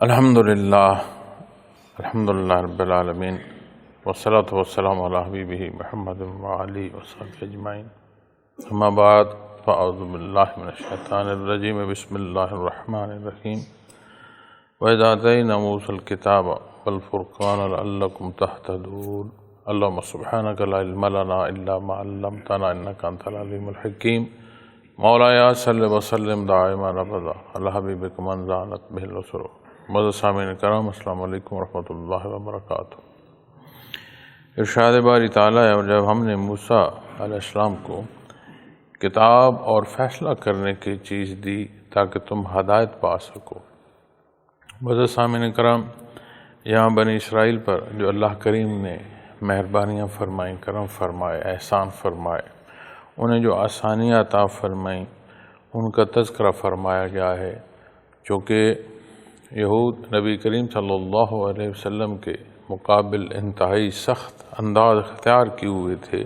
الحمدللہ رب العالمین والصلاة والسلام علی حبیبہ محمد وعلی وصحبہ اجمعین اما بعد فاعوذ باللہ من الشیطان الرجیم بسم اللہ الرحمن الرحیم وَإِذْ آتَيْنَا مُوسَى الْكِتَابَ وَالْفُرْقَانَ لَعَلَّكُمْ تَهْتَدُونَ اللهم سبحانك لا علم لنا إلا ما علمتنا إنك أنت العليم الحكيم مولاي صل وسلم دائما أبدا على حبيبك من زانت به الأسر معزز سامعین کرام السلام علیکم ورحمۃ اللہ وبرکاتہ۔ ارشاد باری تعالیٰ ہے، اور جب ہم نے موسیٰ علیہ السلام کو کتاب اور فیصلہ کرنے کی چیز دی تاکہ تم ہدایت پا سکو۔ معزز سامعین کرام، یہاں بنی اسرائیل پر جو اللہ کریم نے مہربانیاں فرمائیں، کرم فرمائے، احسان فرمائے، انہیں جو آسانیاں عطا فرمائیں، ان کا تذکرہ فرمایا گیا ہے، چونکہ یہود نبی کریم صلی اللہ علیہ وسلم کے مقابل انتہائی سخت انداز اختیار کیے ہوئے تھے،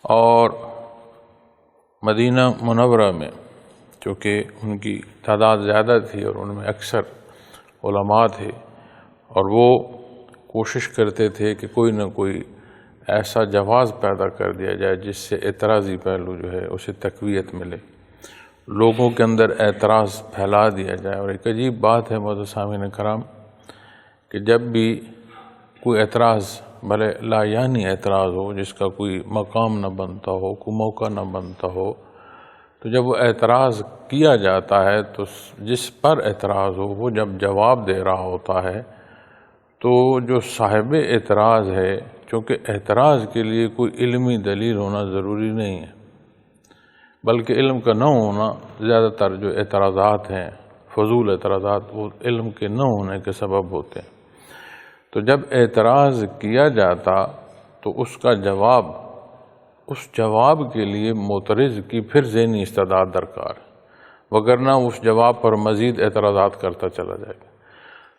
اور مدینہ منورہ میں چونکہ ان کی تعداد زیادہ تھی اور ان میں اکثر علماء تھے، اور وہ کوشش کرتے تھے کہ کوئی نہ کوئی ایسا جواز پیدا کر دیا جائے جس سے اعتراضی پہلو جو ہے اسے تقویت ملے، لوگوں کے اندر اعتراض پھیلا دیا جائے۔ اور ایک عجیب بات ہے معزز سامعین کرام کہ جب بھی کوئی اعتراض، بھلے لا یعنی اعتراض ہو، جس کا کوئی مقام نہ بنتا ہو، کوئی موقع نہ بنتا ہو، تو جب وہ اعتراض کیا جاتا ہے تو جس پر اعتراض ہو وہ جب جواب دے رہا ہوتا ہے تو جو صاحب اعتراض ہے، چونکہ اعتراض کے لیے کوئی علمی دلیل ہونا ضروری نہیں ہے، بلکہ علم کا نہ ہونا، زیادہ تر جو اعتراضات ہیں فضول اعتراضات، وہ علم کے نہ ہونے کے سبب ہوتے ہیں۔ تو جب اعتراض کیا جاتا تو اس کا جواب، اس جواب کے لیے معترض کی پھر ذہنی استعداد درکار ہے، وگرنہ اس جواب پر مزید اعتراضات کرتا چلا جائے گا۔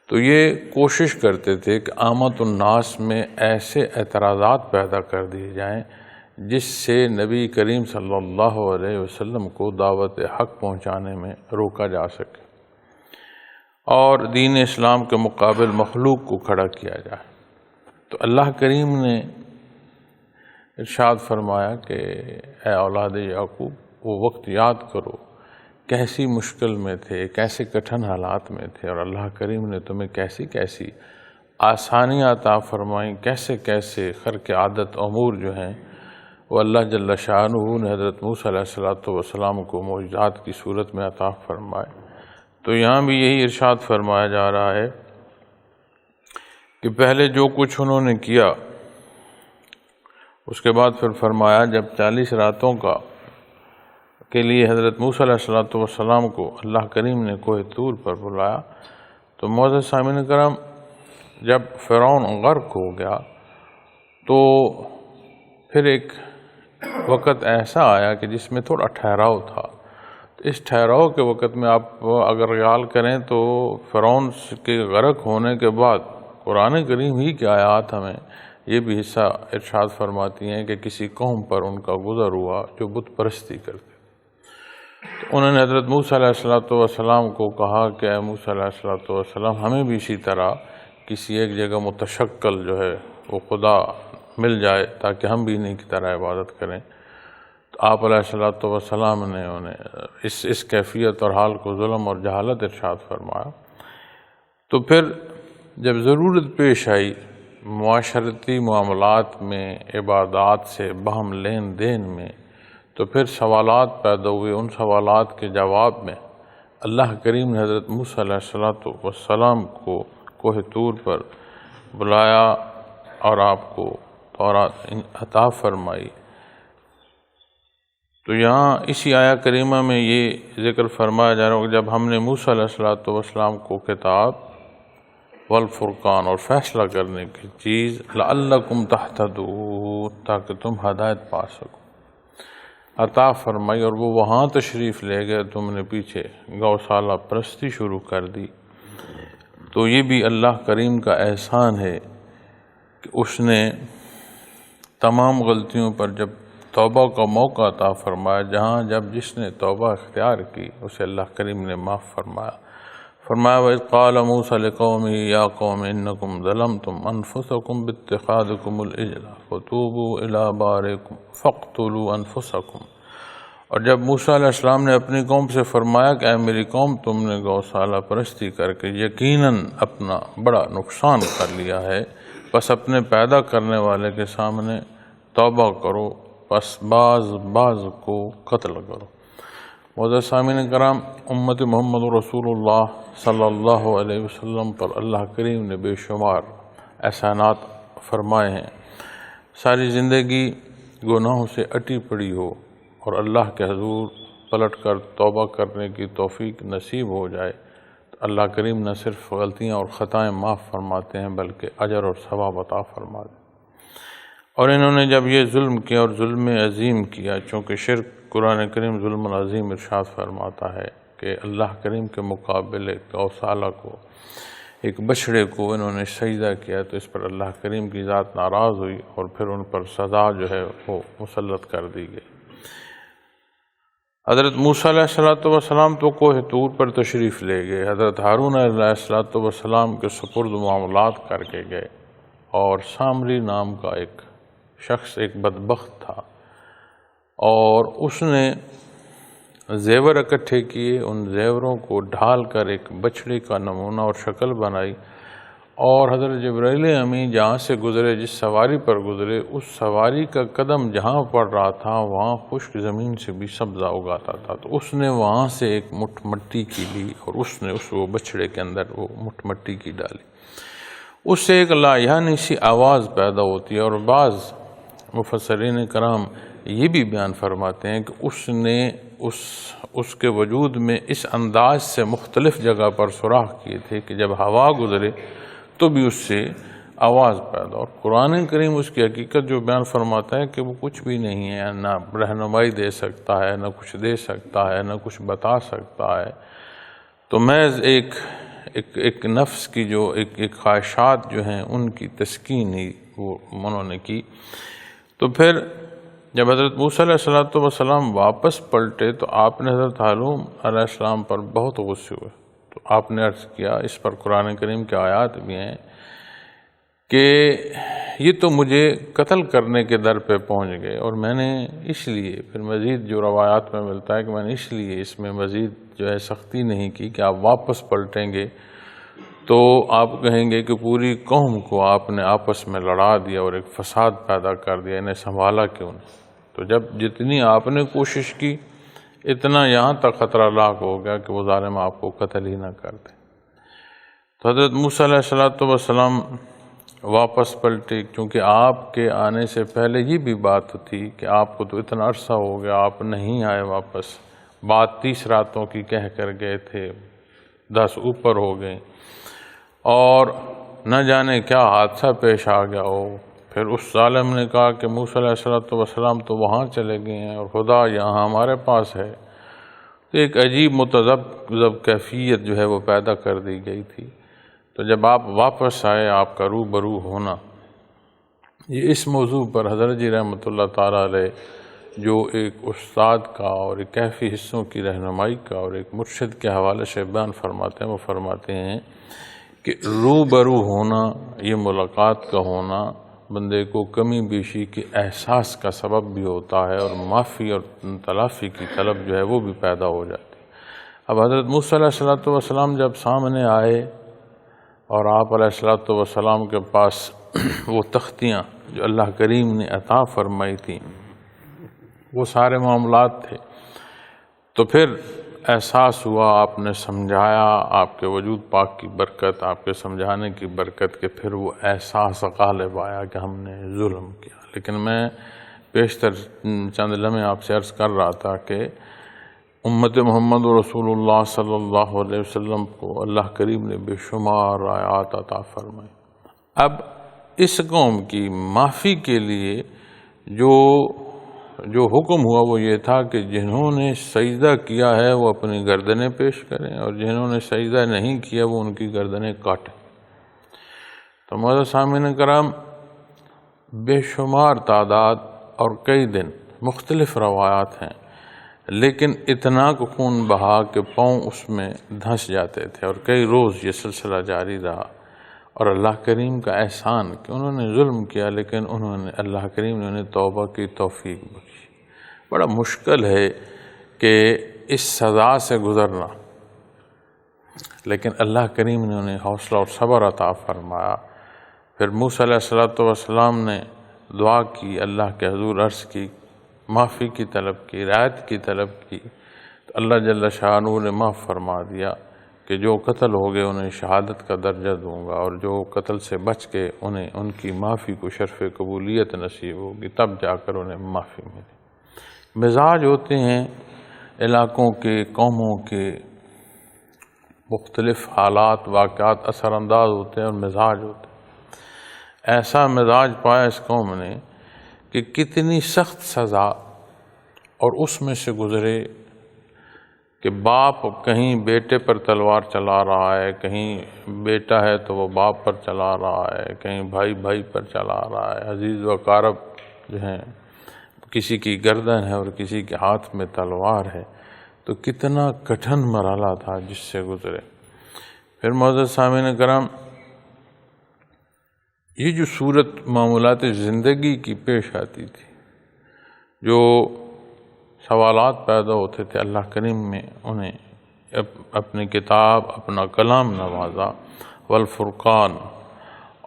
تو یہ کوشش کرتے تھے کہ عامت الناس میں ایسے اعتراضات پیدا کر دیے جائیں جس سے نبی کریم صلی اللہ علیہ وسلم کو دعوت حق پہنچانے میں روکا جا سکے اور دین اسلام کے مقابل مخلوق کو کھڑا کیا جائے۔ تو اللہ کریم نے ارشاد فرمایا کہ اے اولاد یعقوب، وہ وقت یاد کرو کیسی مشکل میں تھے، کیسے کٹھن حالات میں تھے، اور اللہ کریم نے تمہیں کیسی کیسی آسانیاں عطا فرمائیں، کیسے کیسے خرق عادت امور جو ہیں وہ اللہ جل شانہ نے حضرت موسیٰ علیہ السلام کو معجزات کی صورت میں عطا فرمائے۔ تو یہاں بھی یہی ارشاد فرمایا جا رہا ہے کہ پہلے جو کچھ انہوں نے کیا، اس کے بعد پھر فرمایا جب 40 راتوں کے لیے حضرت موسیٰ علیہ السلام کو اللہ کریم نے کوہ طور پر بلایا، تو معزز سامعین کرام جب فرعون غرق ہو گیا تو پھر ایک وقت ایسا آیا کہ جس میں تھوڑا ٹھہراؤ تھا۔ اس ٹھہراؤ کے وقت میں آپ اگر خیال کریں تو فرعون کے غرق ہونے کے بعد قرآن کریم ہی کی آیات ہمیں یہ بھی حصہ ارشاد فرماتی ہیں کہ کسی قوم پر ان کا گزر ہوا جو بت پرستی کرتے، تو انہوں نے حضرت موسیٰ علیہ السلام کو کہا کہ اے موسیٰ علیہ السلام، ہمیں بھی اسی طرح کسی ایک جگہ متشکل جو ہے وہ خدا مل جائے تاکہ ہم بھی انہیں کی طرح عبادت کریں۔ تو آپ علیہ السلام نے انہیں اس کیفیت اور حال کو ظلم اور جہالت ارشاد فرمایا۔ تو پھر جب ضرورت پیش آئی معاشرتی معاملات میں، عبادات سے باہم لین دین میں، تو پھر سوالات پیدا ہوئے۔ ان سوالات کے جواب میں اللہ کریم نے حضرت موسیٰ علیہ السلام کو کوہ طور پر بلایا اور آپ کو تورات عطا فرمائی۔ تو یہاں اسی آیہ کریمہ میں یہ ذکر فرمایا جا رہا ہے کہ جب ہم نے موسیٰ علیہ السلام کو کتاب والفرقان اور فیصلہ کرنے کی چیز لعلکم تہتدون تاکہ تم ہدایت پا سکو عطا فرمائی، اور وہ وہاں تشریف لے گئے، تم نے پیچھے گوشالہ پرستی شروع کر دی۔ تو یہ بھی اللہ کریم کا احسان ہے کہ اس نے تمام غلطیوں پر جب توبہ کا موقع عطا فرمایا، جہاں جب جس نے توبہ اختیار کی اسے اللہ کریم نے معاف فرمایا۔ فرمایا وَإِذْ قَالَ مُوسَىٰ لِقَوْمِهِ يَا قَوْمِ إِنَّكُمْ ظَلَمْتُمْ أَنفُسَكُمْ بِاتِّخَاذِكُمُ الْعِجْلَ فَتُوبُوا إِلَىٰ بَارِئِكُمْ فَاقْتُلُوا أَنفُسَكُمْ۔ اور جب موسیٰ علیہ السلام نے اپنی قوم سے فرمایا کہ اے میری قوم، تم نے گوشالہ پرستی کر کے یقیناً اپنا بڑا نقصان کر لیا ہے، بس اپنے پیدا کرنے والے کے سامنے توبہ کرو، بس بعض کو قتل کرو۔ معزز سامعین کرام، امت محمد رسول اللہ صلی اللہ علیہ وسلم پر اللہ کریم نے بے شمار احسانات فرمائے ہیں۔ ساری زندگی گناہوں سے اٹی پڑی ہو اور اللہ کے حضور پلٹ کر توبہ کرنے کی توفیق نصیب ہو جائے تو اللہ کریم نہ صرف غلطیاں اور خطائیں معاف فرماتے ہیں بلکہ اجر اور ثواب عطا فرماتے ہیں۔ اور انہوں نے جب یہ ظلم کیا اور ظلم عظیم کیا، چونکہ شرک قرآن کریم ظلم عظیم ارشاد فرماتا ہے کہ اللہ کریم کے مقابلے گوشالہ کو، ایک بچڑے کو انہوں نے سجدہ کیا تو اس پر اللہ کریم کی ذات ناراض ہوئی اور پھر ان پر سزا جو ہے وہ مسلط کر دی گئی۔ حضرت موسیٰ علیہ السلام تو کوہ طور پر تشریف لے گئے، حضرت ہارون علیہ السلام کے سپرد معاملات کر کے گئے، اور سامری نام کا ایک شخص ایک بدبخت تھا اور اس نے زیور اکٹھے کیے، ان زیوروں کو ڈھال کر ایک بچڑے کا نمونہ اور شکل بنائی، اور حضرت جبرائیل امین جہاں سے گزرے، جس سواری پر گزرے، اس سواری کا قدم جہاں پڑ رہا تھا وہاں خشک زمین سے بھی سبزہ اگاتا تھا، تو اس نے وہاں سے ایک مٹھ مٹی کی لی اور اس نے وہ بچڑے کے اندر وہ مٹھ مٹی کی ڈالی۔ اس سے ایک لایحانی سی آواز پیدا ہوتی ہے، اور بعض مفسرین کرام یہ بھی بیان فرماتے ہیں کہ اس نے اس کے وجود میں اس انداز سے مختلف جگہ پر سوراخ کیے تھے کہ جب ہوا گزرے تو بھی اس سے آواز پیدا۔ اور قرآن کریم اس کی حقیقت جو بیان فرماتا ہے کہ وہ کچھ بھی نہیں ہے، نہ رہنمائی دے سکتا ہے، نہ کچھ دے سکتا ہے، نہ کچھ بتا سکتا ہے، تو محض ایک نفس کی جو ایک خواہشات جو ہیں ان کی تسکین ہی وہ انہوں نے کی۔ تو پھر جب حضرت موسیٰ علیہ السلام واپس پلٹے تو آپ نے حضرت ہارون علیہ السلام پر بہت غصے ہوئے، تو آپ نے عرض کیا، اس پر قرآن کریم کے آیات بھی ہیں کہ یہ تو مجھے قتل کرنے کے در پہ پہنچ گئے، اور میں نے اس لیے پھر مزید جو روایات میں ملتا ہے کہ میں نے اس لیے اس میں مزید جو ہے سختی نہیں کی کہ آپ واپس پلٹیں گے تو آپ کہیں گے کہ پوری قوم کو آپ نے آپس میں لڑا دیا اور ایک فساد پیدا کر دیا، انہیں سنبھالا کیوں نہیں؟ تو جب جتنی آپ نے کوشش کی اتنا یہاں تک خطرہ لاحق ہو گیا کہ وہ ظالم آپ کو قتل ہی نہ کرتے۔ تو حضرت موسیٰ علیہ السلام واپس پلٹے، کیونکہ آپ کے آنے سے پہلے یہ بھی بات تھی کہ آپ کو تو اتنا عرصہ ہو گیا آپ نہیں آئے واپس، بات 30 راتوں کی کہہ کر گئے تھے، 10 اوپر ہو گئے، اور نہ جانے کیا حادثہ پیش آ گیا ہو۔ پھر اس ظالم نے کہا کہ موسیٰ علیہ السلام تو وہاں چلے گئے ہیں اور خدا یہاں ہمارے پاس ہے، تو ایک عجیب متذبذب کیفیت جو ہے وہ پیدا کر دی گئی تھی۔ تو جب آپ واپس آئے، آپ کا روبرو ہونا، یہ اس موضوع پر حضرت جی رحمۃ اللہ تعالیٰ علیہ جو ایک استاد کا اور ایک کیفی حصوں کی رہنمائی کا اور ایک مرشد کے حوالے سے بیان فرماتے ہیں، وہ فرماتے ہیں کہ روبرو ہونا، یہ ملاقات کا ہونا بندے کو کمی بیشی کے احساس کا سبب بھی ہوتا ہے، اور معافی اور تلافی کی طلب جو ہے وہ بھی پیدا ہو جاتی ہے۔ اب حضرت موسیٰ علیہ السلام جب سامنے آئے اور آپ علیہ السلام کے پاس وہ تختیاں جو اللہ کریم نے عطا فرمائی تھیں وہ سارے معاملات تھے، تو پھر احساس ہوا، آپ نے سمجھایا، آپ کے وجود پاک کی برکت، آپ کے سمجھانے کی برکت کے پھر وہ احساس غالب آیا کہ ہم نے ظلم کیا۔ لیکن میں بیشتر چند لمحے آپ سے عرض کر رہا تھا کہ امت محمد رسول اللہ صلی اللہ علیہ وسلم کو اللہ کریم نے بے شمار آیات عطا فرمائے۔ اب اس قوم کی معافی کے لیے جو حکم ہوا وہ یہ تھا کہ جنہوں نے سجدہ کیا ہے وہ اپنی گردنیں پیش کریں، اور جنہوں نے سجدہ نہیں کیا وہ ان کی گردنیں کاٹیں۔ تو معزز سامعین کرام، بے شمار تعداد اور کئی دن مختلف روایات ہیں لیکن اتنا کو خون بہا کہ پاؤں اس میں دھنس جاتے تھے، اور کئی روز یہ سلسلہ جاری رہا۔ اور اللہ کریم کا احسان کہ انہوں نے ظلم کیا، لیکن اللہ کریم نے انہیں توبہ کی توفیق بخشی۔ بڑا مشکل ہے کہ اس سزا سے گزرنا، لیکن اللہ کریم نے انہیں حوصلہ اور صبر عطا فرمایا۔ پھر موسیٰ علیہ السلام نے دعا کی، اللہ کے حضور عرض کی، معافی کی طلب کی، رعایت کی طلب کی، تو اللہ جل شانہ نے معاف فرما دیا کہ جو قتل ہو گئے انہیں شہادت کا درجہ دوں گا، اور جو قتل سے بچ کے انہیں ان کی معافی کو شرف قبولیت نصیب ہوگی، تب جا کر انہیں معافی ملے۔ مزاج ہوتے ہیں علاقوں کے، قوموں کے، مختلف حالات واقعات اثر انداز ہوتے ہیں اور مزاج ہوتے ہیں۔ ایسا مزاج پایا اس قوم نے کہ کتنی سخت سزا، اور اس میں سے گزرے کہ باپ کہیں بیٹے پر تلوار چلا رہا ہے، کہیں بیٹا ہے تو وہ باپ پر چلا رہا ہے، کہیں بھائی بھائی پر چلا رہا ہے، عزیز و اقارب جو ہیں کسی کی گردن ہے اور کسی کے ہاتھ میں تلوار ہے۔ تو کتنا کٹھن مرحلہ تھا جس سے گزرے۔ پھر معزز سامعین کرام، یہ جو صورت معمولات زندگی کی پیش آتی تھی، جو سوالات پیدا ہوتے تھے، اللہ کریم میں انہیں اپنی کتاب، اپنا کلام نوازا، والفرقان،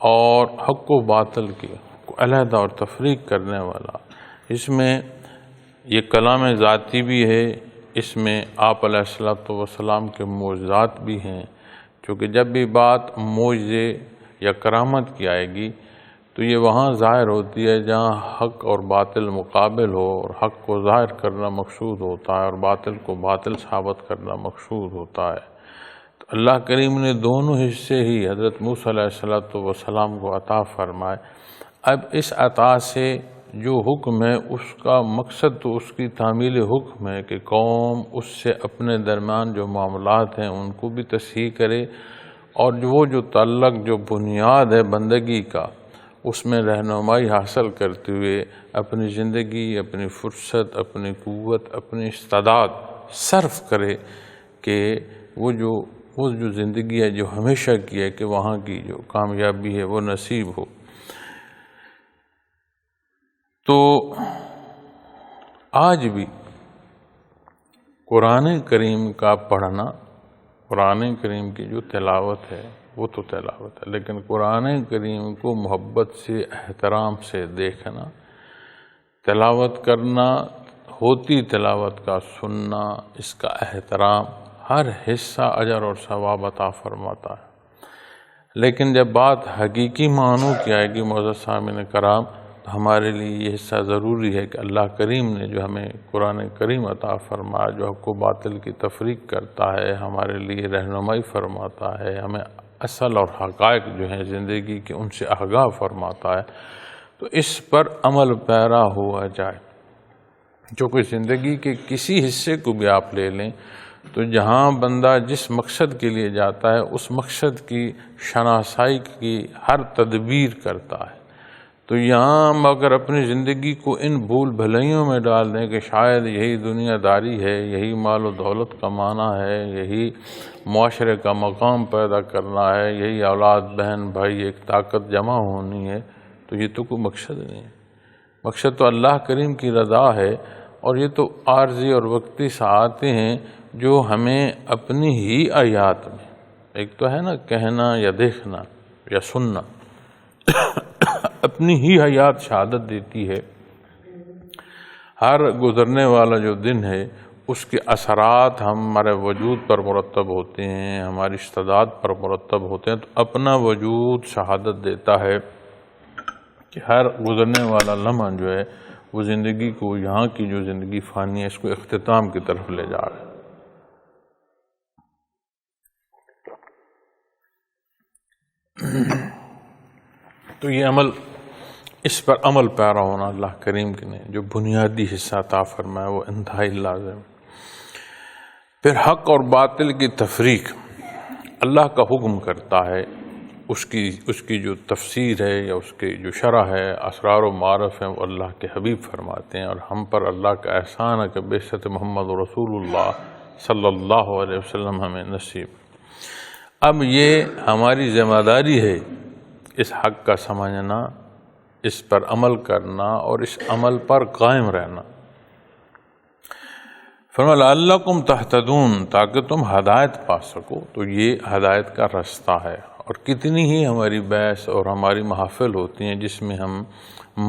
اور حق و باطل کی علیحدہ اور تفریق کرنے والا۔ اس میں یہ کلام ذاتی بھی ہے، اس میں آپ علیہ السلام کے معجزات بھی ہیں، چونکہ جب بھی بات معجزے یا کرامت کی آئے گی تو یہ وہاں ظاہر ہوتی ہے جہاں حق اور باطل مقابل ہو، اور حق کو ظاہر کرنا مقصود ہوتا ہے اور باطل کو باطل ثابت کرنا مقصود ہوتا ہے۔ تو اللہ کریم نے دونوں حصے ہی حضرت موسیٰ علیہ السلام کو عطا فرمائے۔ اب اس عطا سے جو حکم ہے اس کا مقصد تو اس کی تعمیل حکم ہے کہ قوم اس سے اپنے درمیان جو معاملات ہیں ان کو بھی تصحیح کرے، اور وہ جو تعلق، جو بنیاد ہے بندگی کا، اس میں رہنمائی حاصل کرتے ہوئے اپنی زندگی، اپنی فرصت، اپنی قوت، اپنی استعداد صرف کرے کہ وہ جو زندگی ہے جو ہمیشہ کی ہے، کہ وہاں کی جو کامیابی ہے وہ نصیب ہو۔ تو آج بھی قرآن کریم کا پڑھنا، قرآن کریم کی جو تلاوت ہے وہ تو تلاوت ہے، لیکن قرآن کریم کو محبت سے، احترام سے دیکھنا، تلاوت کرنا، ہوتی تلاوت کا سننا، اس کا احترام، ہر حصہ اجر اور ثواب عطا فرماتا ہے۔ لیکن جب بات حقیقی معنوں کی آئے گی معزز سامعین کرام، تو ہمارے لیے یہ حصہ ضروری ہے کہ اللہ کریم نے جو ہمیں قرآن کریم عطا فرمایا، جو حق و باطل کی تفریق کرتا ہے، ہمارے لیے رہنمائی فرماتا ہے، ہمیں اصل اور حقائق جو ہیں زندگی کے ان سے آگاہ فرماتا ہے، تو اس پر عمل پیرا ہوا جائے۔ جو کہ زندگی کے کسی حصے کو بھی آپ لے لیں تو جہاں بندہ جس مقصد کے لیے جاتا ہے اس مقصد کی شناسائی کی ہر تدبیر کرتا ہے، تو یہاں ہم اگر اپنی زندگی کو ان بھول بھلائیوں میں ڈال دیں کہ شاید یہی دنیا داری ہے، یہی مال و دولت کمانا ہے، یہی معاشرے کا مقام پیدا کرنا ہے، یہی اولاد بہن بھائی ایک طاقت جمع ہونی ہے، تو یہ تو کوئی مقصد نہیں ہے۔ مقصد تو اللہ کریم کی رضا ہے، اور یہ تو عارضی اور وقتی سعادتیں ہیں جو ہمیں اپنی ہی آیات میں، ایک تو ہے نا کہنا یا دیکھنا یا سننا، اپنی ہی حیات شہادت دیتی ہے۔ ہر گزرنے والا جو دن ہے اس کے اثرات ہمارے وجود پر مرتب ہوتے ہیں، ہماری استعداد پر مرتب ہوتے ہیں، تو اپنا وجود شہادت دیتا ہے کہ ہر گزرنے والا لمحہ جو ہے وہ زندگی کو، یہاں کی جو زندگی فانی ہے، اس کو اختتام کی طرف لے جا رہا ہے۔ تو یہ عمل، اس پر عمل پیرا ہونا اللہ کریم نے جو بنیادی حصہ عطا فرمایا وہ انتہائی لازم۔ پھر حق اور باطل کی تفریق اللہ کا حکم کرتا ہے اس کی جو تفسیر ہے یا اس کی جو شرح ہے، اسرار و معارف ہیں، وہ اللہ کے حبیب فرماتے ہیں، اور ہم پر اللہ کا احسان ہے کہ بعثت محمد رسول اللہ صلی اللہ علیہ وسلم ہمیں نصیب۔ اب یہ ہماری ذمہ داری ہے اس حق کا سمجھنا، اس پر عمل کرنا اور اس عمل پر قائم رہنا۔ فرمایا لعلکم تہتدون، تاکہ تم ہدایت پا سکو۔ تو یہ ہدایت کا رستہ ہے، اور کتنی ہی ہماری بحث اور ہماری محافل ہوتی ہیں جس میں ہم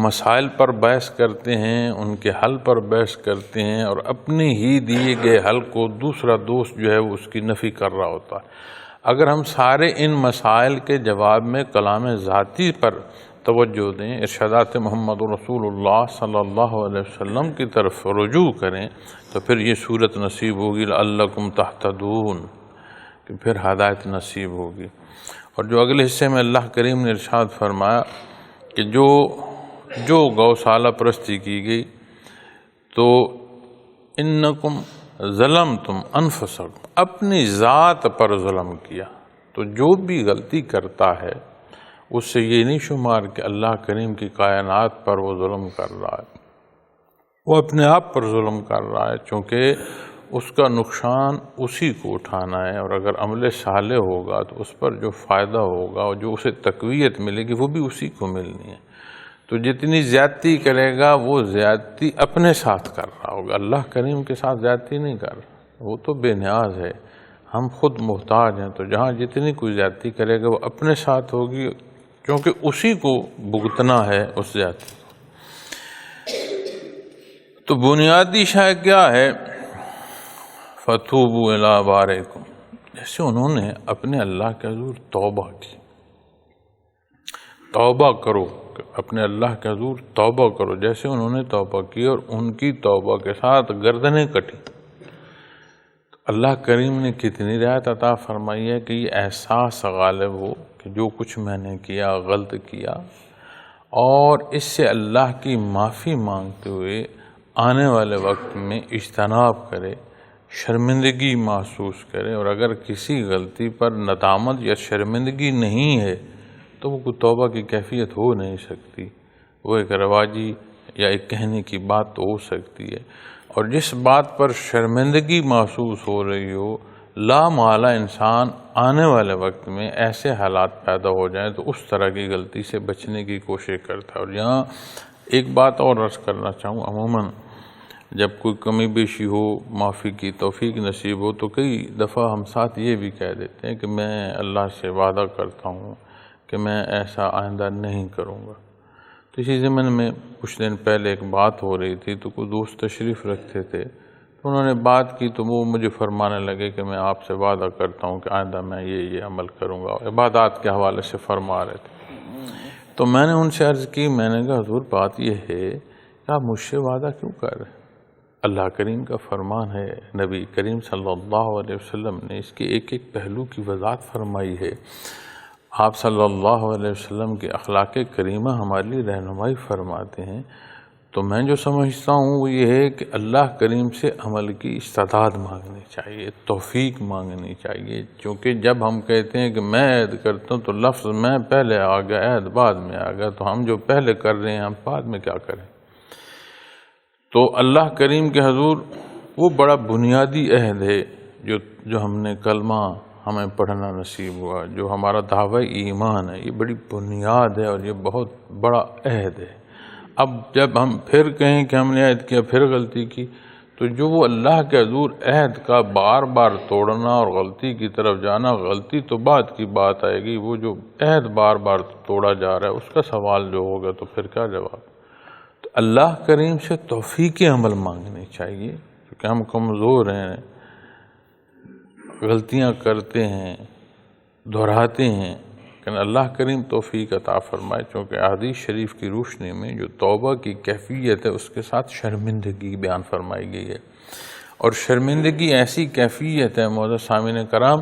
مسائل پر بحث کرتے ہیں، ان کے حل پر بحث کرتے ہیں، اور اپنے ہی دیے گئے حل کو دوسرا دوست جو ہے وہ اس کی نفی کر رہا ہوتا ہے۔ اگر ہم سارے ان مسائل کے جواب میں کلام ذاتی پر توجہ دیں، ارشادات محمد رسول اللہ صلی اللہ علیہ وسلم کی طرف رجوع کریں، تو پھر یہ صورت نصیب ہوگی لعلکم تہتدون، کہ پھر ہدایت نصیب ہوگی۔ اور جو اگلے حصے میں اللہ کریم نے ارشاد فرمایا کہ جو گوشالہ پرستی کی گئی تو انکم ظلمتم انفسکم، اپنی ذات پر ظلم کیا۔ تو جو بھی غلطی کرتا ہے اس سے یہ نہیں شمار کہ اللہ کریم کی کائنات پر وہ ظلم کر رہا ہے، وہ اپنے آپ پر ظلم کر رہا ہے، چونکہ اس کا نقصان اسی کو اٹھانا ہے، اور اگر عمل صالح ہوگا تو اس پر جو فائدہ ہوگا اور جو اسے تقویت ملے گی وہ بھی اسی کو ملنی ہے۔ تو جتنی زیادتی کرے گا وہ زیادتی اپنے ساتھ کر رہا ہوگا، اللہ کریم کے ساتھ زیادتی نہیں کر رہا، وہ تو بے نیاز ہے، ہم خود محتاج ہیں۔ تو جہاں جتنی کوئی زیادتی کرے گا وہ اپنے ساتھ ہوگی، کیونکہ اسی کو بھگتنا ہے اس زیادتی کو۔ تو بنیادی شے کیا ہے؟ فَتُوبُوا إِلَىٰ بَارِئِكُمْ، جیسے انہوں نے اپنے اللہ کے حضور توبہ کی، توبہ کرو، اپنے اللہ کے حضور توبہ کرو، جیسے انہوں نے توبہ کی اور ان کی توبہ کے ساتھ گردنیں کٹی۔ اللہ کریم نے کتنی رعایت عطا فرمائی ہے کہ یہ احساس غالب ہو کہ جو کچھ میں نے کیا غلط کیا، اور اس سے اللہ کی معافی مانگتے ہوئے آنے والے وقت میں اجتناب کرے، شرمندگی محسوس کرے، اور اگر کسی غلطی پر ندامت یا شرمندگی نہیں ہے تو وہ کوئی توبہ کی کیفیت ہو نہیں سکتی، وہ ایک رواجی یا ایک کہنے کی بات تو ہو سکتی ہے۔ اور جس بات پر شرمندگی محسوس ہو رہی ہو، لا محالہ انسان آنے والے وقت میں ایسے حالات پیدا ہو جائیں تو اس طرح کی غلطی سے بچنے کی کوشش کرتا ہے۔ اور یہاں ایک بات اور عرض کرنا چاہوں، عموماً جب کوئی کمی بیشی ہو، معافی کی توفیق نصیب ہو، تو کئی دفعہ ہم ساتھ یہ بھی کہہ دیتے ہیں کہ میں اللہ سے وعدہ کرتا ہوں کہ میں ایسا آئندہ نہیں کروں گا۔ تو اسی ضمن میں کچھ دن پہلے ایک بات ہو رہی تھی، تو کوئی دوست تشریف رکھتے تھے، تو انہوں نے بات کی تو وہ مجھے فرمانے لگے کہ میں آپ سے وعدہ کرتا ہوں کہ آئندہ میں یہ عمل کروں گا، عبادات کے حوالے سے فرما رہے تھے۔ تو میں نے ان سے عرض کی، میں نے کہا حضور بات یہ ہے کہ آپ مجھ سے وعدہ کیوں کر رہے ہیں؟ اللہ کریم کا فرمان ہے، نبی کریم صلی اللہ علیہ وسلم نے اس کے ایک ایک پہلو کی وضاحت فرمائی ہے، آپ صلی اللہ علیہ وسلم کے اخلاق کریمہ ہمارے لیے رہنمائی فرماتے ہیں۔ تو میں جو سمجھتا ہوں وہ یہ ہے کہ اللہ کریم سے عمل کی استعداد مانگنی چاہیے، توفیق مانگنی چاہیے، کیونکہ جب ہم کہتے ہیں کہ میں عہد کرتا ہوں تو لفظ میں پہلے آ گیا، عہد بعد میں آ گیا، تو ہم جو پہلے کر رہے ہیں ہم بعد میں کیا کریں؟ تو اللہ کریم کے حضور وہ بڑا بنیادی عہد ہے جو ہم نے کلمہ ہمیں پڑھنا نصیب ہوا، جو ہمارا دعوی ایمان ہے، یہ بڑی بنیاد ہے اور یہ بہت بڑا عہد ہے۔ اب جب ہم پھر کہیں کہ ہم نے عہد کیا پھر غلطی کی، تو جو وہ اللہ کے حضور عہد کا بار بار توڑنا اور غلطی کی طرف جانا، غلطی تو بعد کی بات آئے گی، وہ جو عہد بار بار توڑا جا رہا ہے اس کا سوال جو ہوگا تو پھر کیا جواب؟ تو اللہ کریم سے توفیق عمل مانگنی چاہیے، کیونکہ ہم کمزور ہیں، غلطیاں کرتے ہیں، دہراتے ہیں، لیکن اللہ کریم توفیق عطا فرمائے، چونکہ احادیث شریف کی روشنی میں جو توبہ کی کیفیت ہے اس کے ساتھ شرمندگی بیان فرمائی گئی ہے، اور شرمندگی ایسی کیفیت ہے معزز سامعین کرام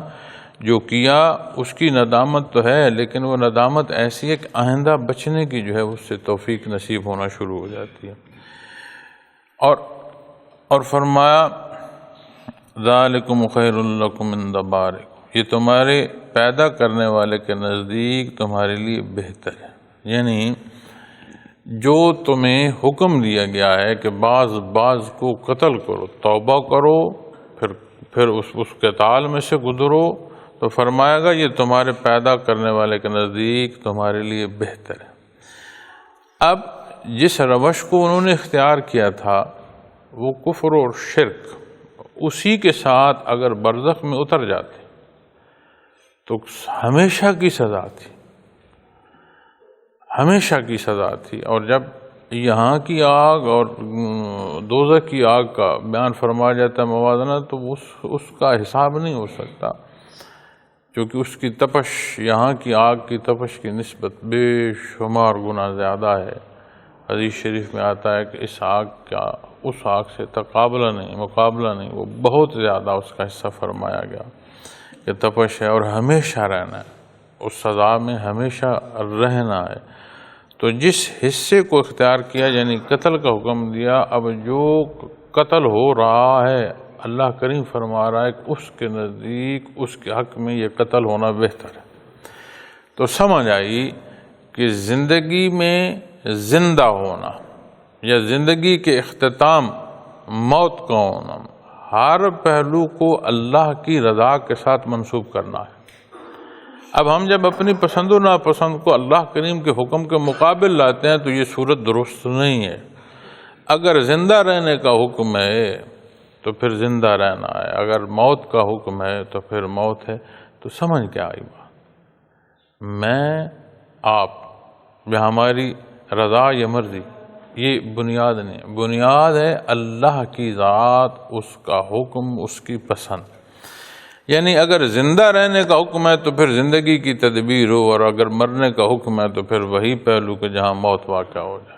جو کیا اس کی ندامت تو ہے، لیکن وہ ندامت ایسی ہے کہ آئندہ بچنے کی جو ہے اس سے توفیق نصیب ہونا شروع ہو جاتی ہے۔ اور فرمایا ذالکم خیر لکم عند بارئکم، یہ تمہارے پیدا کرنے والے کے نزدیک تمہارے لیے بہتر ہے. یعنی جو تمہیں حکم دیا گیا ہے کہ بعض کو قتل کرو، توبہ کرو، پھر اس قتال میں سے گزرو، تو فرمایا گا یہ تمہارے پیدا کرنے والے کے نزدیک تمہارے لیے بہتر ہے. اب جس روش کو انہوں نے اختیار کیا تھا وہ کفر اور شرک، اسی کے ساتھ اگر برزخ میں اتر جاتے تو ہمیشہ کی سزا تھی، ہمیشہ کی سزا تھی. اور جب یہاں کی آگ اور دوزخ کی آگ کا بیان فرمایا جاتا ہے موازنہ، تو اس کا حساب نہیں ہو سکتا، کیونکہ اس کی تپش یہاں کی آگ کی تپش کی نسبت بے شمار گنا زیادہ ہے. حدیث شریف میں آتا ہے کہ اس آگ کا اس آگ سے مقابلہ نہیں، وہ بہت زیادہ اس کا حصہ فرمایا گیا کہ تپش ہے اور ہمیشہ رہنا ہے، اس سزا میں ہمیشہ رہنا ہے. تو جس حصے کو اختیار کیا یعنی قتل کا حکم دیا، اب جو قتل ہو رہا ہے اللہ کریم فرما رہا ہے کہ اس کے نزدیک اس کے حق میں یہ قتل ہونا بہتر ہے. تو سمجھ آئی کہ زندگی میں زندہ ہونا یا زندگی کے اختتام موت کا ہونا، ہر پہلو کو اللہ کی رضا کے ساتھ منسوب کرنا ہے. اب ہم جب اپنی پسند و ناپسند کو اللہ کریم کے حکم کے مقابل لاتے ہیں تو یہ صورت درست نہیں ہے. اگر زندہ رہنے کا حکم ہے تو پھر زندہ رہنا ہے، اگر موت کا حکم ہے تو پھر موت ہے. تو سمجھ کیا آئی بات؟ میں آپ یا ہماری رضا یا مرضی یہ بنیاد نہیں، بنیاد ہے اللہ کی ذات، اس کا حکم، اس کی پسند. یعنی اگر زندہ رہنے کا حکم ہے تو پھر زندگی کی تدبیر ہو، اور اگر مرنے کا حکم ہے تو پھر وہی پہلو کہ جہاں موت واقع ہو جائے.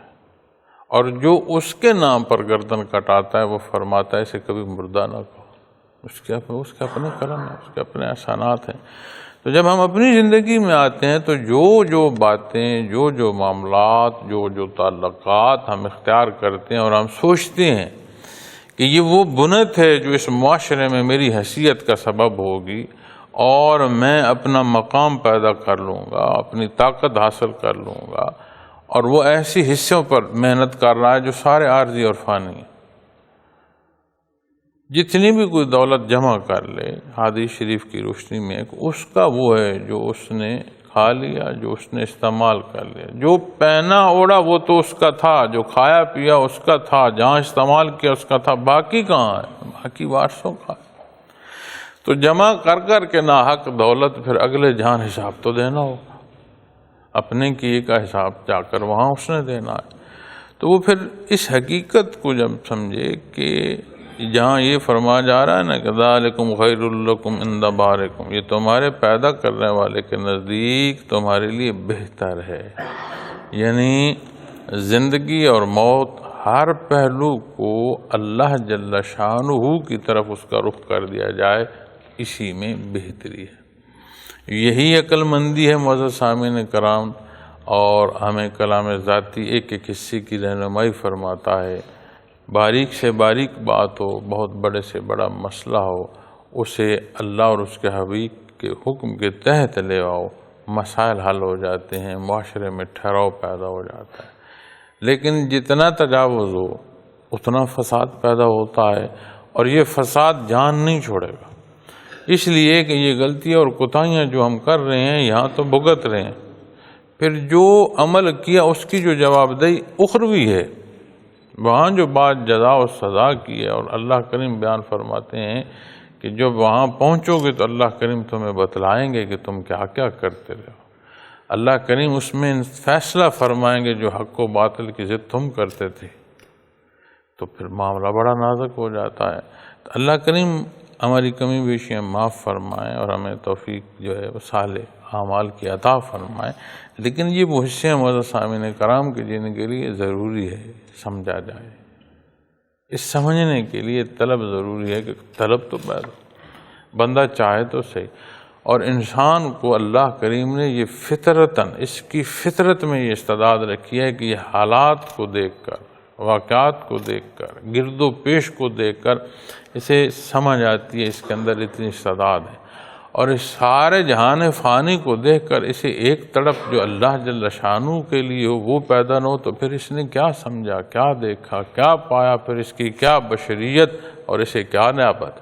اور جو اس کے نام پر گردن کٹاتا ہے وہ فرماتا ہے اسے کبھی مردہ نہ کہو. اس کے اپنے کرم ہیں، اس کے اپنے احسانات ہیں. تو جب ہم اپنی زندگی میں آتے ہیں تو جو باتیں، جو معاملات، جو تعلقات ہم اختیار کرتے ہیں اور ہم سوچتے ہیں کہ یہ وہ بنت ہے جو اس معاشرے میں میری حیثیت کا سبب ہوگی اور میں اپنا مقام پیدا کر لوں گا، اپنی طاقت حاصل کر لوں گا، اور وہ ایسی حصوں پر محنت کر رہا ہے جو سارے عارضی اور فانی ہیں. جتنی بھی کوئی دولت جمع کر لے حدیث شریف کی روشنی میں اس کا وہ ہے جو اس نے کھا لیا، جو اس نے استعمال کر لیا. جو پہنا اوڑا وہ تو اس کا تھا، جو کھایا پیا اس کا تھا، جہاں استعمال کیا اس کا تھا، باقی کہاں ہے؟ باقی وارثوں کا. تو جمع کر کے ناحق دولت پھر اگلے جہان حساب تو دینا ہوگا، اپنے کیے کا حساب جا کر وہاں اس نے دینا ہے. تو وہ پھر اس حقیقت کو جب سمجھے کہ جہاں یہ فرمایا جا رہا ہے نا کہ ذالکم خیر لکم عند بارئکم، یہ تمہارے پیدا کرنے والے کے نزدیک تمہارے لیے بہتر ہے. یعنی زندگی اور موت ہر پہلو کو اللہ جل شانہ کی طرف اس کا رخ کر دیا جائے، اسی میں بہتری ہے. یہی عقل مندی ہے معزز سامعین کرام. اور ہمیں کلام ذاتی ایک حصے کی رہنمائی فرماتا ہے. باریک سے باریک بات ہو، بہت بڑے سے بڑا مسئلہ ہو، اسے اللہ اور اس کے حبیب کے حکم کے تحت لے آؤ، مسائل حل ہو جاتے ہیں، معاشرے میں ٹھہراؤ پیدا ہو جاتا ہے. لیکن جتنا تجاوز ہو اتنا فساد پیدا ہوتا ہے، اور یہ فساد جان نہیں چھوڑے گا. اس لیے کہ یہ غلطیاں اور کوتاہیاں جو ہم کر رہے ہیں یہاں تو بھگت رہے ہیں، پھر جو عمل کیا اس کی جو جواب دہی اخروی ہے، وہاں جو بات جزا و سزا کی ہے. اور اللہ کریم بیان فرماتے ہیں کہ جب وہاں پہنچو گے تو اللہ کریم تمہیں بتلائیں گے کہ تم کیا کیا کرتے رہو. اللہ کریم اس میں فیصلہ فرمائیں گے جو حق و باطل کی ضد تم کرتے تھے. تو پھر معاملہ بڑا نازک ہو جاتا ہے. تو اللہ کریم ہماری کمی بیشیاں معاف فرمائیں اور ہمیں توفیق جو ہے وہ صالح اعمال کی عطا فرمائیں. لیکن یہ وہ حصے ہیں معزز سامعین کرام کے جن کے لیے ضروری ہے سمجھا جائے. اس سمجھنے کے لیے طلب ضروری ہے کہ طلب تو پیدا بندہ چاہے تو صحیح. اور انسان کو اللہ کریم نے یہ فطرتاً، اس کی فطرت میں یہ استعداد رکھی ہے کہ یہ حالات کو دیکھ کر، واقعات کو دیکھ کر، گرد و پیش کو دیکھ کر اسے سمجھ آتی ہے، اس کے اندر اتنی استعداد ہے. اور اس سارے جہان فانی کو دیکھ کر اسے ایک طرف جو اللہ جل شانہ کے لیے ہو وہ پیدا نہ ہو تو پھر اس نے کیا سمجھا، کیا دیکھا، کیا پایا، پھر اس کی کیا بشریت اور اسے کیا نعمت۔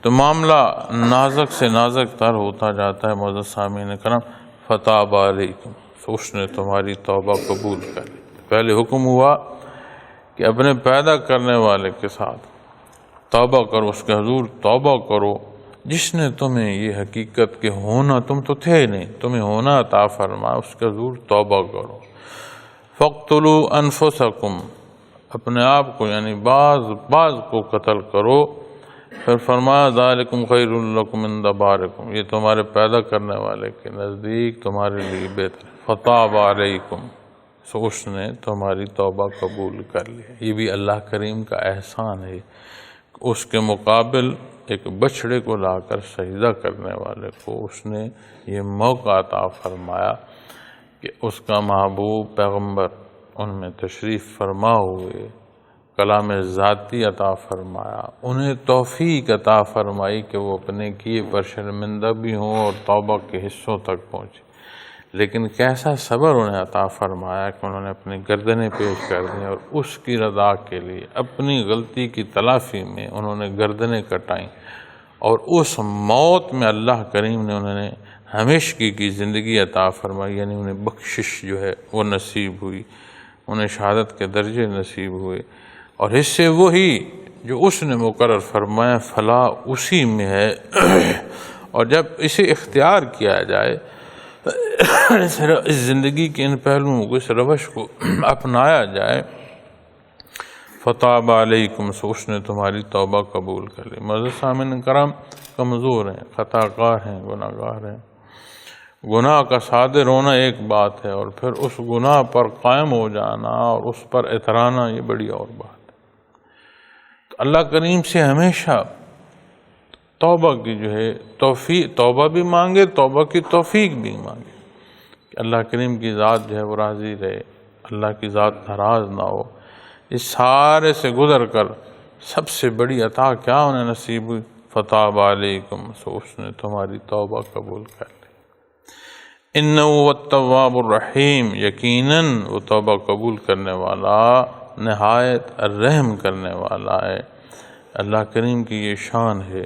تو معاملہ نازک سے نازک تر ہوتا جاتا ہے معزز سامعین کرام۔ فتاب علیکم، تو اس نے تمہاری توبہ قبول کر لی۔ پہلے حکم ہوا کہ اپنے پیدا کرنے والے کے ساتھ توبہ کرو، اس کے حضور توبہ کرو جس نے تمہیں یہ حقیقت کہ ہونا تم تو تھے نہیں، تمہیں ہونا عطا فرما، اس کے حضور توبہ کرو۔ فاقتلوا انفسکم، اپنے آپ کو یعنی بعض کو قتل کرو۔ پھر فرمایا ذالکم خیر لکم عند بارئکم، یہ تمہارے پیدا کرنے والے کے نزدیک تمہارے لیے بہتر۔ فتاب علیکم، سو اس نے تمہاری توبہ قبول کر لی۔ یہ بھی اللہ کریم کا احسان ہے، اس کے مقابل ایک بچڑے کو لا کر سجدہ کرنے والے کو اس نے یہ موقع عطا فرمایا کہ اس کا محبوب پیغمبر ان میں تشریف فرما ہوئے، کلام ذاتی عطا فرمایا، انہیں توفیق عطا فرمائی کہ وہ اپنے کیے پر شرمندہ بھی ہوں اور توبہ کے حصوں تک پہنچے۔ لیکن کیسا صبر انہیں عطا فرمایا کہ انہوں نے اپنی گردنیں پیش کر دیں اور اس کی رضا کے لیے اپنی غلطی کی تلافی میں انہوں نے گردنیں کٹائیں، اور اس موت میں اللہ کریم نے انہوں نے ہمیشگی کی زندگی عطا فرمائی، یعنی انہیں بخشش جو ہے وہ نصیب ہوئی، انہیں شہادت کے درجے نصیب ہوئے، اور حصے وہی جو اس نے مقرر فرمایا فلاح اسی میں ہے۔ اور جب اسے اختیار کیا جائے، اس زندگی کے ان پہلوؤں کو، اس روش کو اپنایا جائے، فتاب علیکم، سو اس نے تمہاری توبہ قبول کر لی۔ معزز سامعین کرام، کمزور ہیں، خطا کار ہیں، گناہ گار ہیں۔ گناہ کا صادر ہونا ایک بات ہے، اور پھر اس گناہ پر قائم ہو جانا اور اس پر اترانا یہ بڑی اور بات ہے۔ تو اللہ کریم سے ہمیشہ توبہ کی جو ہے توفیق، توبہ بھی مانگے، توبہ کی توفیق بھی مانگے کہ اللہ کریم کی ذات جو ہے وہ راضی رہے، اللہ کی ذات ناراض نہ ہو۔ اس سارے سے گزر کر سب سے بڑی عطا کیا انہیں نصیب ہوئی؟ فتاب علیکم، سو اس نے تمہاری توبہ قبول کر لی۔ انہ هو التواب الرحیم، یقیناً وہ توبہ قبول کرنے والا نہایت رحم کرنے والا ہے۔ اللہ کریم کی یہ شان ہے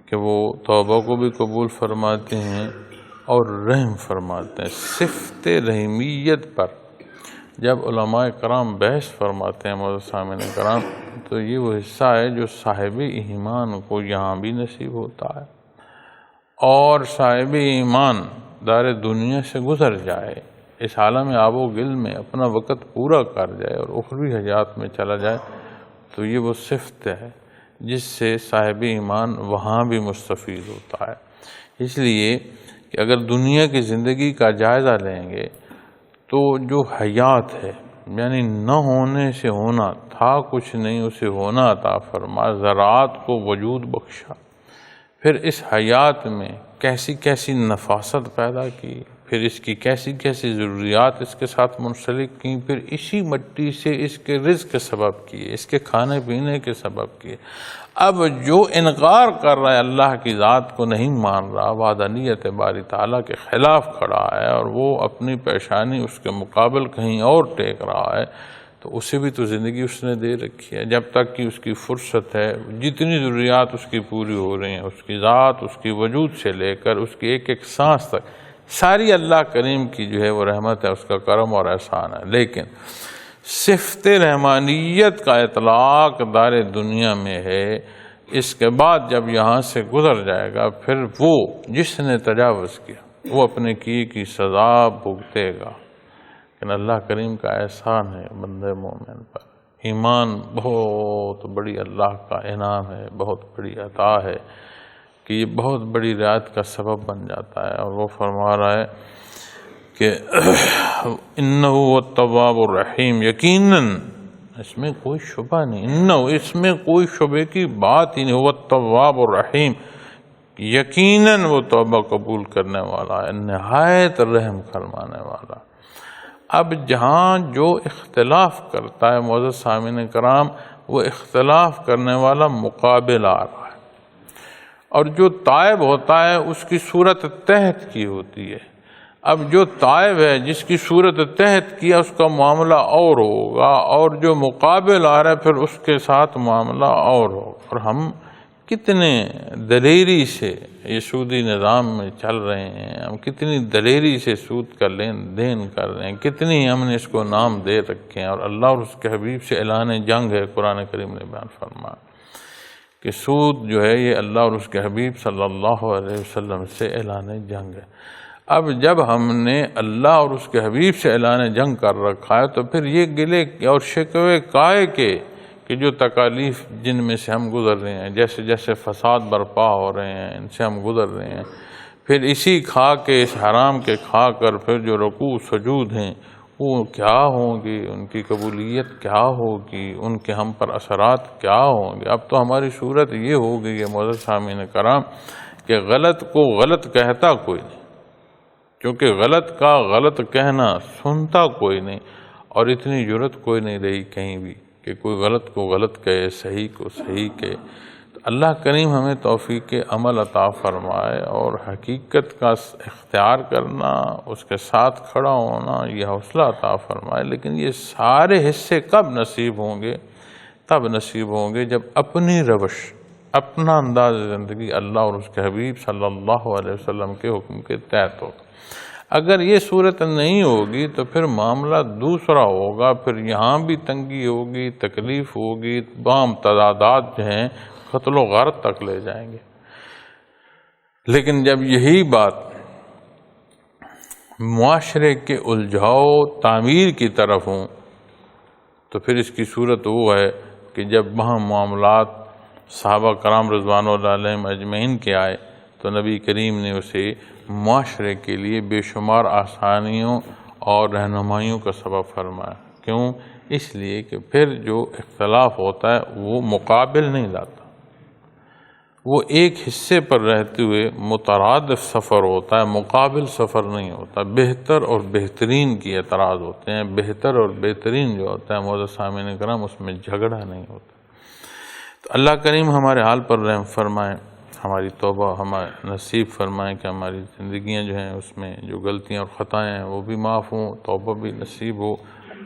کہ وہ توبہ کو بھی قبول فرماتے ہیں اور رحم فرماتے ہیں۔ صفت رحیمیت پر جب علماء کرام بحث فرماتے ہیں معزز سامعین کرام، تو یہ وہ حصہ ہے جو صاحب ایمان کو یہاں بھی نصیب ہوتا ہے، اور صاحب ایمان دار دنیا سے گزر جائے، اس عالم آب و گل میں اپنا وقت پورا کر جائے اور اخروی حیات میں چلا جائے، تو یہ وہ صفت ہے جس سے صاحب ایمان وہاں بھی مستفید ہوتا ہے۔ اس لیے کہ اگر دنیا کی زندگی کا جائزہ لیں گے تو جو حیات ہے، یعنی نہ ہونے سے ہونا، تھا کچھ نہیں اسے ہونا عطا فرما، ذرات کو وجود بخشا، پھر اس حیات میں کیسی کیسی نفاست پیدا کی، پھر اس کی کیسی کیسی ضروریات اس کے ساتھ منسلک کی، پھر اسی مٹی سے اس کے رزق کے سبب کیے، اس کے کھانے پینے کے سبب کیے۔ اب جو انکار کر رہا ہے، اللہ کی ذات کو نہیں مان رہا، وحدانیت باری تعالیٰ کے خلاف کھڑا ہے، اور وہ اپنی پیشانی اس کے مقابل کہیں اور ٹیک رہا ہے، تو اسے بھی تو زندگی اس نے دے رکھی ہے۔ جب تک کہ اس کی فرصت ہے، جتنی ضروریات اس کی پوری ہو رہی ہیں، اس کی ذات، اس کی وجود سے لے کر اس کی ایک ایک سانس تک، ساری اللہ کریم کی جو ہے وہ رحمت ہے، اس کا کرم اور احسان ہے۔ لیکن صفت رحمانیت کا اطلاق دار دنیا میں ہے، اس کے بعد جب یہاں سے گزر جائے گا، پھر وہ جس نے تجاوز کیا وہ اپنے کیے کی سزا بھگتے گا۔ لیکن اللہ کریم کا احسان ہے بندے مومن پر، ایمان بہت بڑی اللہ کا انعام ہے، بہت بڑی عطا ہے کہ یہ بہت بڑی رعایت کا سبب بن جاتا ہے۔ اور وہ فرما رہا ہے کہ انہ هو التواب الرحیم، یقیناً اس میں کوئی شبہ نہیں، انہ اس میں کوئی شبے کی بات ہی نہیں، هو التواب الرحیم، یقیناً وہ توبہ قبول کرنے والا ہے، نہایت رحم فرمانے والا۔ اب جہاں جو اختلاف کرتا ہے معزز سامعین کرام، وہ اختلاف کرنے والا مقابل آ رہا ہے، اور جو تائب ہوتا ہے اس کی صورت تحت کی ہوتی ہے۔ اب جو تائب ہے جس کی صورت تحت کیا اس کا معاملہ اور ہوگا، اور جو مقابل آ رہا ہے پھر اس کے ساتھ معاملہ اور ہوگا۔ اور ہم کتنے دلیری سے یہ سودی نظام میں چل رہے ہیں، ہم کتنی دلیری سے سود کا لین دین کر رہے ہیں، کتنی ہم نے اس کو نام دے رکھے ہیں، اور اللہ اور اس کے حبیب سے اعلان جنگ ہے۔ قرآن کریم نے بیان فرمایا کہ سود جو ہے یہ اللہ اور اس کے حبیب صلی اللہ علیہ وسلم سے اعلان جنگ ہے۔ اب جب ہم نے اللہ اور اس کے حبیب سے اعلان جنگ کر رکھا ہے تو پھر یہ گلے اور شکوے کائے کے کہ جو تکالیف جن میں سے ہم گزر رہے ہیں، جیسے جیسے فساد برپا ہو رہے ہیں ان سے ہم گزر رہے ہیں، پھر اسی کھا کے اس حرام کے کھا کر پھر جو رکوع سجود ہیں وہ کیا ہوں گی، ان کی قبولیت کیا ہوگی، ان کے ہم پر اثرات کیا ہوں گے۔ اب تو ہماری صورت یہ ہو گئی ہے معزز سامعین کرام کہ غلط کو غلط کہتا کوئی نہیں، کیونکہ غلط کا غلط کہنا سنتا کوئی نہیں، اور اتنی جرت کوئی نہیں رہی کہیں بھی کہ کوئی غلط کو غلط کہے، صحیح کو صحیح کہے۔ تو اللہ کریم ہمیں توفیق عمل عطا فرمائے، اور حقیقت کا اختیار کرنا، اس کے ساتھ کھڑا ہونا، یہ حوصلہ عطا فرمائے۔ لیکن یہ سارے حصے کب نصیب ہوں گے؟ تب نصیب ہوں گے جب اپنی روش، اپنا انداز زندگی اللہ اور اس کے حبیب صلی اللہ علیہ وسلم کے حکم کے تحت ہو۔ اگر یہ صورت نہیں ہوگی تو پھر معاملہ دوسرا ہوگا، پھر یہاں بھی تنگی ہوگی، تکلیف ہوگی، بام تضادات جو ہیں قتل و غارت تک لے جائیں گے۔ لیکن جب یہی بات معاشرے کے الجھاؤ تعمیر کی طرف ہوں تو پھر اس کی صورت وہ ہے کہ جب وہاں معاملات صحابہ کرام رضوان اللہ علیہم اجمعین کے آئے تو نبی کریم نے اسے معاشرے کے لیے بے شمار آسانیوں اور رہنمائیوں کا سبب فرمایا۔ کیوں؟ اس لیے کہ پھر جو اختلاف ہوتا ہے وہ مقابل نہیں لاتا، وہ ایک حصے پر رہتے ہوئے مترادف سفر ہوتا ہے، مقابل سفر نہیں ہوتا۔ بہتر اور بہترین کی اعتراض ہوتے ہیں، بہتر اور بہترین جو ہوتا ہے معزز سامعین کرام اس میں جھگڑا نہیں ہوتا۔ تو اللہ کریم ہمارے حال پر رحم فرمائیں، ہماری توبہ ہمیں نصیب فرمائیں کہ ہماری زندگیاں جو ہیں اس میں جو غلطیاں اور خطائیں ہیں وہ بھی معاف ہوں، توبہ بھی نصیب ہو،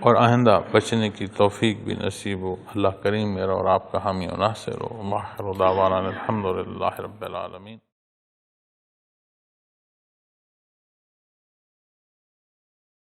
اور آئندہ بچنے کی توفیق بھی نصیب ہو۔ اللہ کریم میرا اور آپ کا حامی و ناصر ہو۔ آخر دعوانا الحمدللہ رب العالمین۔